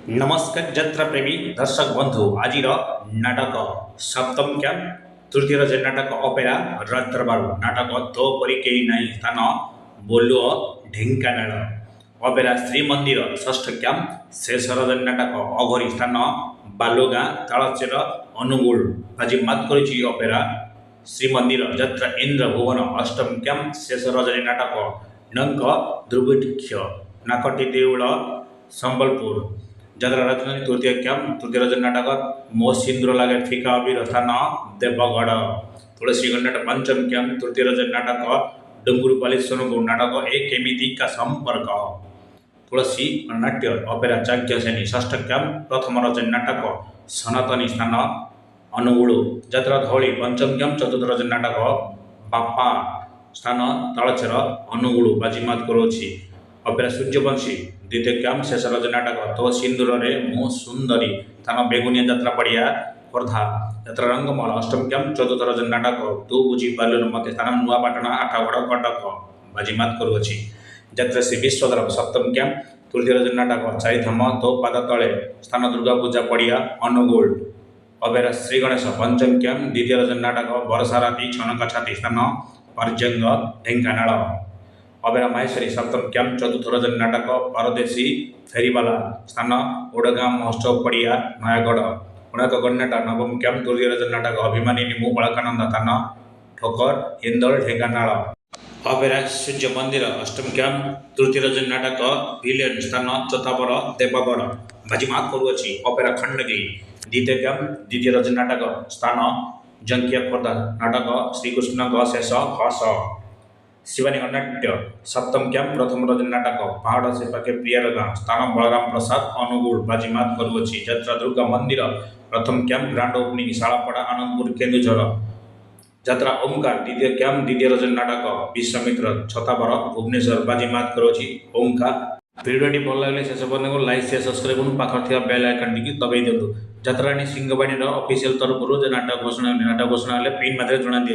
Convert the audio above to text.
नमस्कार ଯାତ୍ରା ପ୍ରେମୀ ଦର୍ଶକ ବନ୍ଧୁ ଆଜିର ନାଟକ ସପ୍ତମ କ୍ୟାମ୍ପ ତୃତୀୟ ରଜ ନାଟକ ଅପେରା ରାଜଦରବାର ନାଟକ ତୋ ପରି କେହି ନାହିଁ ସ୍ଥାନ ବୋଲୁଅ ଢେଙ୍କାନାଳ ଅପେରା ଶ୍ରୀମନ୍ଦିର ଷଷ୍ଠ କ୍ୟାମ୍ପ ଶେଷ ରଜ ନାଟକ ଅଘୋରୀ ସ୍ଥାନ ବାଲୁଗାଁ ତାଳଚେର ଅନୁଗୁଳ ବାଜିମାତ କରିଛି ଅପେରା ଶ୍ରୀମନ୍ଦିର ଯାତ୍ରା ଇନ୍ଦ୍ର ଭୁବନ ଅଷ୍ଟମ କ୍ୟାମ୍ପ ଶେଷ ରଜନୀ ନାଟକ ନଙ୍କ ଦୁର୍ଭିକ୍ଷ ନାକଟି ଦେଉଳ ସମ୍ବଲପୁର ଯାତ୍ରା ରାଜଧାନୀ ତୃତୀୟ କ୍ୟାମ୍ପ ତୃତୀୟ ରଜ ନାଟକ ମୋ ସିନ୍ଦୁର ଲାଗେ ଫିକା ଅବିର ସ୍ଥାନ ଦେବଗଡ଼ ତୁଳସୀ ଗଣ୍ଡାଟ ପଞ୍ଚମ କ୍ୟାମ୍ପ ତୃତୀୟ ରଜ ନାଟକ ଡୁଙ୍ଗୁରୁପାଲି ସୋନପୁର ନାଟକ ଏ କେମିତିକା ସମ୍ପର୍କ ତୁଳସୀ ନାଟ୍ୟ ଅପେରା ଚାକ୍ୟ ଶ୍ରେଣୀ ଷଷ୍ଠ କ୍ୟାମ୍ପ ପ୍ରଥମ ରଜ ନାଟକ ସନାତନୀ ସ୍ଥାନ ଅନୁଗୁଳ ଯାତ୍ରା ଧଉଳି ପଞ୍ଚମ କ୍ୟାମ୍ପ ଚତୁର୍ଥ ରଜ ନାଟକ ବାପା ସ୍ଥାନ ତାଳଚେର ଅନୁଗୁଳ ବାଜିମାତ କରୁଅଛି ଅପେରା ସୂର୍ଯ୍ୟବଂଶୀ ଦ୍ୱିତୀୟ କ୍ୟାମ୍ପ ଶେଷ ରଜ ନାଟକ ତୋ ସିନ୍ଦୁରରେ ମୁଁ ସୁନ୍ଦରୀ ସ୍ଥାନ ବେଗୁନିଆ ଯାତ୍ରା ପଡ଼ିଆ ଖୋର୍ଦ୍ଧା ଯାତ୍ରା ରଙ୍ଗମହଲ ଅଷ୍ଟମ କ୍ୟାମ୍ପ ଚତୁର୍ଥ ରଜ ନାଟକ ତୁ ବୁଝି ପାରିଲୁନି ମୋତେ ସ୍ଥାନ ନୂଆପାଟଣା ଆଠଗଡ଼ କଟକ ବାଜିମାତ କରୁଅଛି ଯାତ୍ରା ଶ୍ରୀ ବିଶ୍ୱଧର ସପ୍ତମ କ୍ୟାମ୍ପ ତୃତୀୟ ରଜ ନାଟକ ଚାରିଧାମ ତୋ ପାଦ ତଳେ ସ୍ଥାନ ଦୁର୍ଗା ପୂଜା ପଡ଼ିଆ ଅନୁଗୁଳ ଅପେରା ଶ୍ରୀ ଗଣେଶ ପଞ୍ଚମ କ୍ୟାମ୍ପ ଦ୍ୱିତୀୟ ରଜ ନାଟକ ବର୍ଷା ରାତି ଛନକ ଛାତି ସ୍ଥାନ ପର୍ଜଙ୍ଗ ଢେଙ୍କାନାଳ ଅପେରା ମାହେଶ୍ୱରୀ ସପ୍ତମ କ୍ୟାମ୍ପ ଚତୁର୍ଥ ରଜ ନାଟକ ପରଦେଶୀ ଫେରିବାଲା ସ୍ଥାନ ଓଡ଼ଗାଁ ମହୋତ୍ସବ ପଡ଼ିଆ ନୟାଗଡ଼ କୋଣାର୍କ ଗଣନାଟ ନବମ କ୍ୟାମ୍ପ ତୃତୀୟ ରଜ ନାଟକ ଅଭିମାନିନୀ ମୁଁ ବଳକାନନ୍ଦ ସ୍ଥାନ ଠୋକର ହିନ୍ଦୋଳ ଢେଙ୍କାନାଳ ଅପେରା ସୂର୍ଯ୍ୟ ମନ୍ଦିର ଅଷ୍ଟମ କ୍ୟାମ୍ପ ତୃତୀୟ ରଜ ନାଟକ ଭିଲିୟନ ସ୍ଥାନ ଚତାବର ଦେବଗଡ଼ ବାଜିମାତ କରୁଅଛି ଅପେରା ଖଣ୍ଡଗିରି ଦ୍ୱିତୀୟ କ୍ୟାମ୍ପ ଦ୍ୱିତୀୟ ରଜ ନାଟକ ସ୍ଥାନ ଜଙ୍କିଆ ଖୋର୍ଦ୍ଧା ନାଟକ ଶ୍ରୀକୃଷ୍ଣଙ୍କ ଶେଷ ହସ ଶିବାନୀ ନାଟ୍ୟ ସପ୍ତମ କ୍ୟାମ୍ପ ପ୍ରଥମ ରଜ ନାଟକ ପାହାଡ଼ ସେ ପାଖେ ପ୍ରିୟାର ଗାଁ ସ୍ଥାନ ବଳରାମ ପ୍ରସାଦ ଅନୁଗୁଳ ବାଜିମାତ କରୁଅଛି ଯାତ୍ରା ଦୁର୍ଗା ମନ୍ଦିର ପ୍ରଥମ camp grand opening Shalapada Anandapur Keonjhar ଯାତ୍ରା ଓମକାର ଦ୍ୱିତୀୟ କ୍ୟାମ୍ପ ଦ୍ୱିତୀୟ ରଜ ନାଟକ ବିଶ୍ୱାମିତ୍ର ଛତାବର ଭୁବନେଶ୍ୱର ବାଜିମାତ କରୁଅଛି ଓମକାର ଭିଡ଼ିଓଟି ଭଲ ଲାଗିଲେ ଶେଷ ପର୍ଯ୍ୟନ୍ତ ଲାଇକ୍ ସେୟାର ସବସ୍କ୍ରାଇବ୍ କରନ୍ତୁ ପାଖରେ ଥିବା ବେଲ୍ ଆଇକନ୍ଟିକି ଦବାଇ ଦିଅନ୍ତୁ ଯାତ୍ରାରାଣୀ ସିଂହବାଣୀର ଅଫିସିଆଲ ତରଫରୁ ଯେ ନାଟକ ଘୋଷଣା ହେଲେ ପ୍ରିଣ୍ଟ ମାଧ୍ୟମରେ ଜଣାଇ ଦିଏ